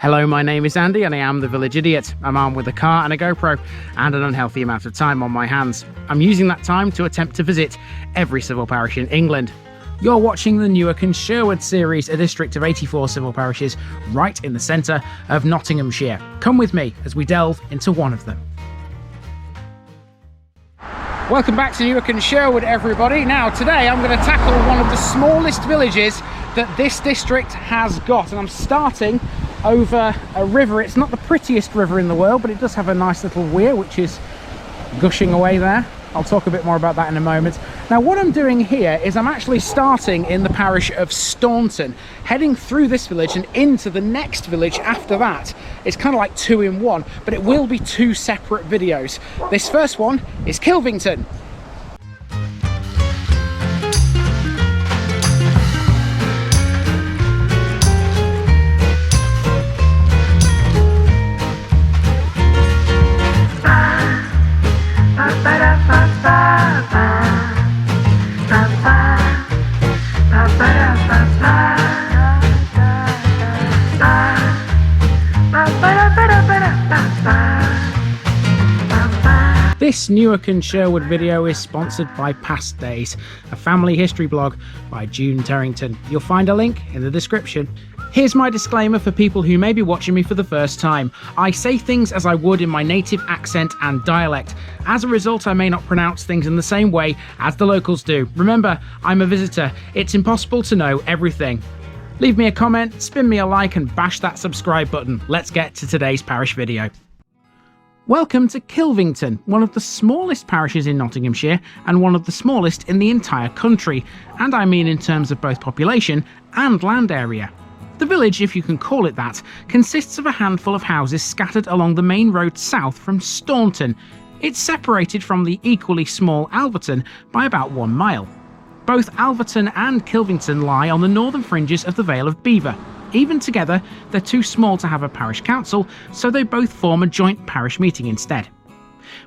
Hello, my name is Andy and I am the Village Idiot. I'm armed with a car and a GoPro and an unhealthy amount of time on my hands. I'm using that time to attempt to visit every civil parish in England. You're watching the Newark and Sherwood series, a district of 84 civil parishes right in the centre of Nottinghamshire. Come with me as we delve into one of them. Welcome back to Newark and Sherwood, everybody. Now today I'm going to tackle one of the smallest villages that this district has got, and I'm starting over a river. It's not the prettiest river in the world, but it does have a nice little weir which is gushing away there. I'll talk a bit more about that in a moment. Now what I'm doing here is I'm actually starting in the parish of Staunton, heading through this village and into the next village after that. It's kind of like two in one, but it will be two separate videos. This first one is Kilvington. This Newark and Sherwood video is sponsored by Past Days, a family history blog by June Terrington. You'll find a link in the description. Here's my disclaimer for people who may be watching me for the first time. I say things as I would in my native accent and dialect. As a result, I may not pronounce things in the same way as the locals do. Remember, I'm a visitor. It's impossible to know everything. Leave me a comment, spin me a like and bash that subscribe button. Let's get to today's parish video. Welcome to Kilvington, one of the smallest parishes in Nottinghamshire and one of the smallest in the entire country, and I mean in terms of both population and land area. The village, if you can call it that, consists of a handful of houses scattered along the main road south from Staunton. It's separated from the equally small Alverton by about 1 mile. Both Alverton and Kilvington lie on the northern fringes of the Vale of Belvior. Even together, they're too small to have a parish council, so they both form a joint parish meeting instead.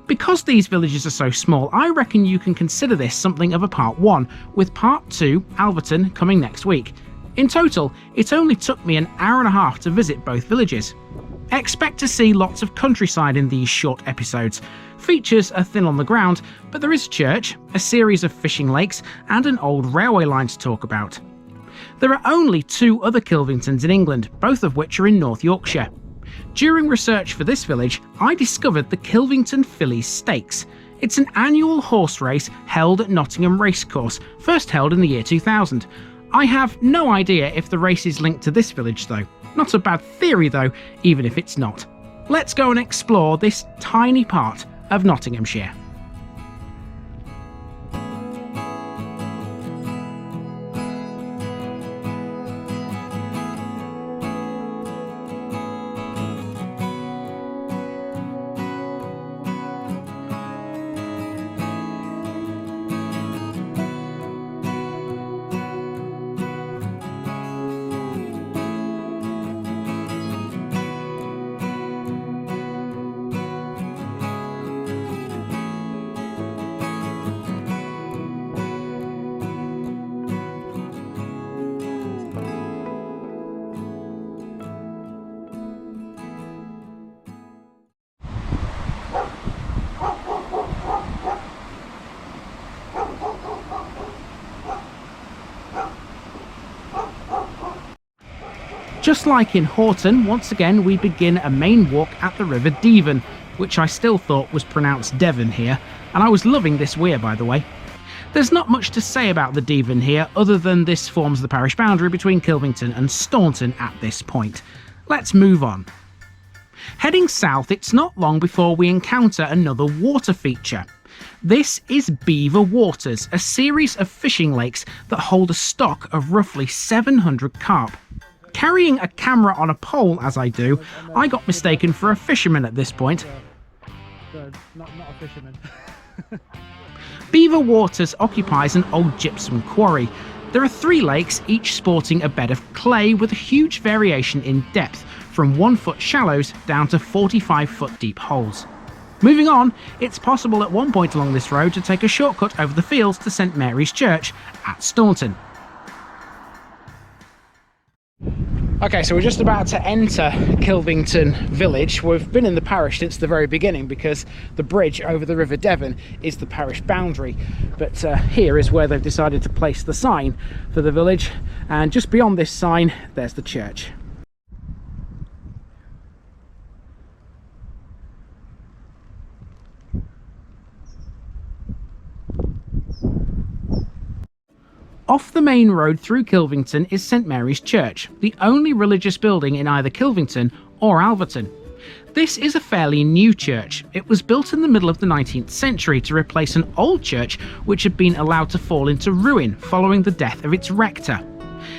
Because these villages are so small, I reckon you can consider this something of a part 1, with part 2, Alverton, coming next week. In total, it only took me an hour and a half to visit both villages. Expect to see lots of countryside in these short episodes. Features are thin on the ground, but there is a church, a series of fishing lakes, and an old railway line to talk about. There are only 2 other Kilvingtons in England, both of which are in North Yorkshire. During research for this village, I discovered the Kilvington Fillies Stakes. It's an annual horse race held at Nottingham Racecourse, first held in the year 2000. I have no idea if the race is linked to this village though. Not a bad theory though, even if it's not. Let's go and explore this tiny part of Nottinghamshire. Just like in Horton, once again we begin a main walk at the River Devon, which I still thought was pronounced Devon here, and I was loving this weir by the way. There's not much to say about the Devon here other than this forms the parish boundary between Kilvington and Staunton at this point. Let's move on. Heading south, it's not long before we encounter another water feature. This is Belvior Waters, a series of fishing lakes that hold a stock of roughly 700 carp. Carrying a camera on a pole as I do, I got mistaken for a fisherman at this point. Not a fisherman. Belvior Waters occupies an old gypsum quarry. There are 3 lakes, each sporting a bed of clay with a huge variation in depth, from 1-foot shallows down to 45-foot deep holes. Moving on, it's possible at one point along this road to take a shortcut over the fields to St Mary's Church at Staunton. Okay, so we're just about to enter Kilvington village. We've been in the parish since the very beginning because the bridge over the River Devon is the parish boundary. But here is where they've decided to place the sign for the village, and just beyond this sign there's the church. Off the main road through Kilvington is St Mary's Church, the only religious building in either Kilvington or Alverton. This is a fairly new church. It was built in the middle of the 19th century to replace an old church which had been allowed to fall into ruin following the death of its rector.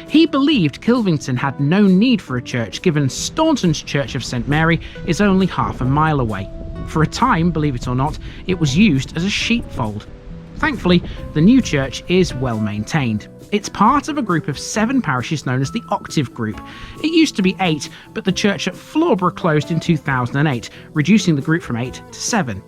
He believed Kilvington had no need for a church, given Staunton's Church of St Mary is only half a mile away. For a time, believe it or not, it was used as a sheepfold. Thankfully, the new church is well maintained. It's part of a group of 7 parishes known as the Octave Group. It used to be 8, but the church at Flawborough closed in 2008, reducing the group from 8 to 7.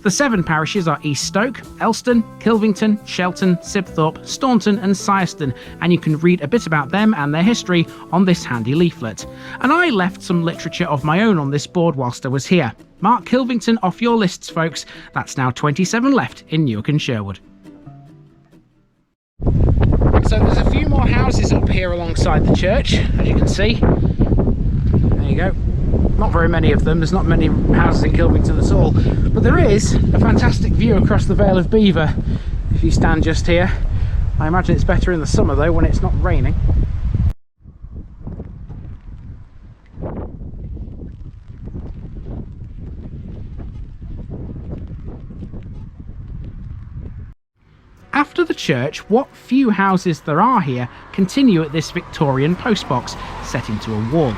The 7 parishes are East Stoke, Elston, Kilvington, Shelton, Sibthorpe, Staunton and Syerston, and you can read a bit about them and their history on this handy leaflet. And I left some literature of my own on this board whilst I was here. Mark Kilvington off your lists, folks. That's now 27 left in Newark and Sherwood. So there's a few more houses up here alongside the church, as you can see. There you go. Not very many of them, there's not many houses in Kilvington at all, but there is a fantastic view across the Vale of Belvior if you stand just here. I imagine it's better in the summer though, when it's not raining. After the church, what few houses there are here continue at this Victorian postbox set into a wall.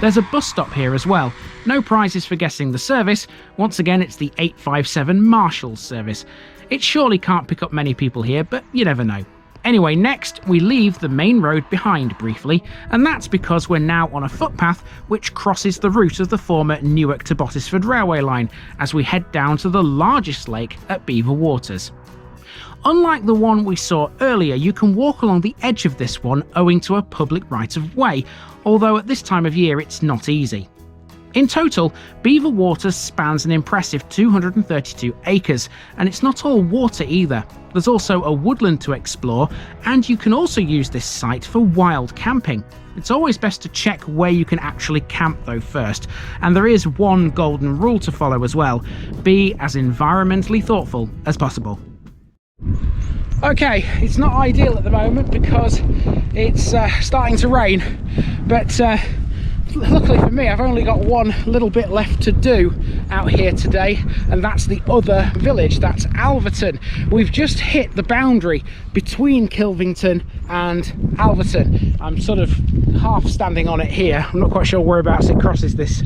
There's a bus stop here as well. No prizes for guessing the service. Once again, it's the 857 Marshalls service. It surely can't pick up many people here, but you never know. Anyway, next we leave the main road behind briefly, and that's because we're now on a footpath which crosses the route of the former Newark to Bottisford railway line as we head down to the largest lake at Belvoir Waters. Unlike the one we saw earlier, you can walk along the edge of this one owing to a public right-of-way, although at this time of year it's not easy. In total, Belvoir Waters spans an impressive 232 acres, and it's not all water either. There's also a woodland to explore, and you can also use this site for wild camping. It's always best to check where you can actually camp though first, and there is one golden rule to follow as well: be as environmentally thoughtful as possible. Okay, it's not ideal at the moment because it's starting to rain, but luckily for me I've only got one little bit left to do out here today, and that's the other village, that's Alverton. We've just hit the boundary between Kilvington and Alverton. I'm sort of half standing on it here. I'm not quite sure whereabouts it crosses this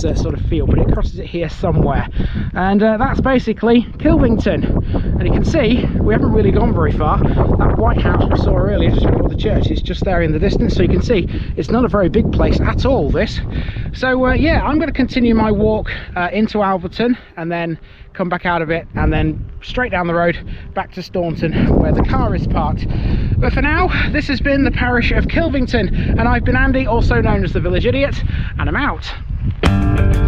sort of field, but it crosses it here somewhere, and that's basically Kilvington. And you can see we haven't really gone very far. That white house we saw earlier just before the church is just there in the distance, so you can see it's not a very big place at all, this. So yeah, I'm going to continue my walk into Alverton and then come back out of it and then straight down the road back to Staunton where the car is parked. But for now, this has been the parish of Kilvington, and I've been Andy, also known as the Village Idiot, and I'm out.